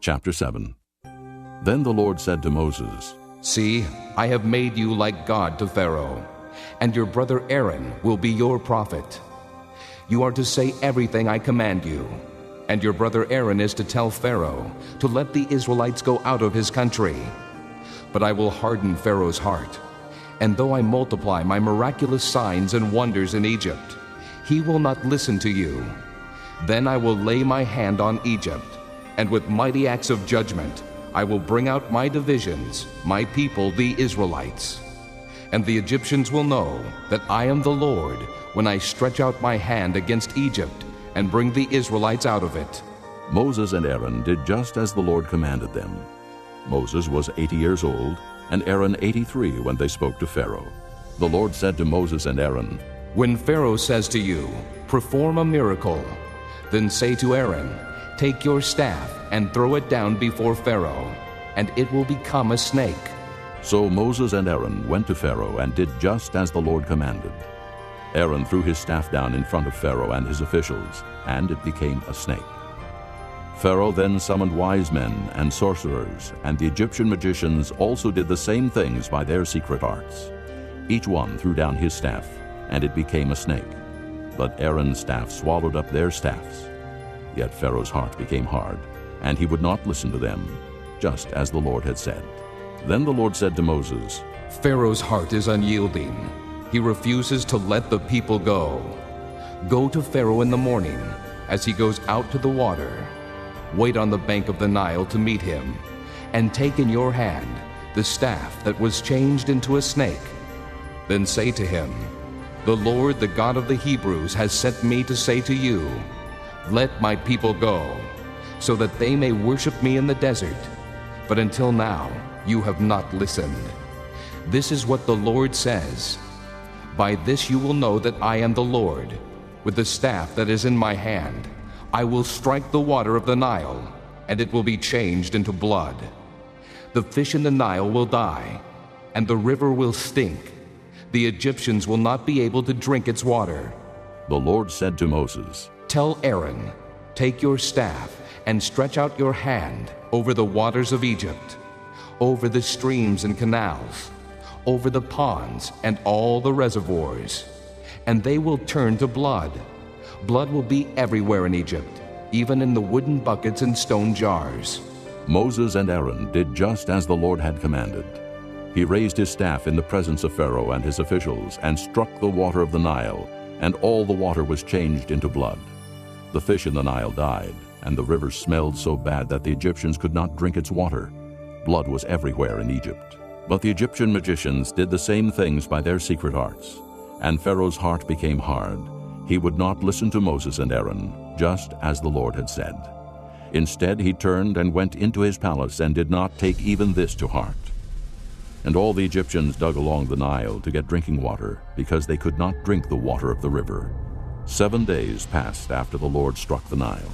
Chapter 7. Then the Lord said to Moses, See, I have made you like God to Pharaoh, and your brother Aaron will be your prophet. You are to say everything I command you, and your brother Aaron is to tell Pharaoh to let the Israelites go out of his country. But I will harden Pharaoh's heart, and though I multiply my miraculous signs and wonders in Egypt, he will not listen to you. Then I will lay my hand on Egypt, and with mighty acts of judgment I will bring out my divisions, my people the Israelites. And the Egyptians will know that I am the Lord when I stretch out my hand against Egypt and bring the Israelites out of it. Moses and Aaron did just as the Lord commanded them. Moses was 80 years old, and Aaron 83 when they spoke to Pharaoh. The Lord said to Moses and Aaron, When Pharaoh says to you, Perform a miracle, then say to Aaron, Take your staff and throw it down before Pharaoh, and it will become a snake. So Moses and Aaron went to Pharaoh and did just as the Lord commanded. Aaron threw his staff down in front of Pharaoh and his officials, and it became a snake. Pharaoh then summoned wise men and sorcerers, and the Egyptian magicians also did the same things by their secret arts. Each one threw down his staff, and it became a snake. But Aaron's staff swallowed up their staffs. Yet Pharaoh's heart became hard, and he would not listen to them, just as the Lord had said. Then the Lord said to Moses, Pharaoh's heart is unyielding. He refuses to let the people go. Go to Pharaoh in the morning, as he goes out to the water. Wait on the bank of the Nile to meet him, and take in your hand the staff that was changed into a snake. Then say to him, The Lord, the God of the Hebrews, has sent me to say to you, Let my people go, so that they may worship me in the desert. But until now you have not listened. This is what the Lord says. By this you will know that I am the Lord. With the staff that is in my hand, I will strike the water of the Nile, and it will be changed into blood. The fish in the Nile will die, and the river will stink. The Egyptians will not be able to drink its water. The Lord said to Moses, Tell Aaron, Take your staff and stretch out your hand over the waters of Egypt, over the streams and canals, over the ponds and all the reservoirs, and they will turn to blood. Blood will be everywhere in Egypt, even in the wooden buckets and stone jars. Moses and Aaron did just as the Lord had commanded. He raised his staff in the presence of Pharaoh and his officials and struck the water of the Nile, and all the water was changed into blood. The fish in the Nile died, and the river smelled so bad that the Egyptians could not drink its water. Blood was everywhere in Egypt. But the Egyptian magicians did the same things by their secret arts, and Pharaoh's heart became hard. He would not listen to Moses and Aaron, just as the Lord had said. Instead, he turned and went into his palace and did not take even this to heart. And all the Egyptians dug along the Nile to get drinking water, because they could not drink the water of the river. 7 days passed after the Lord struck the Nile.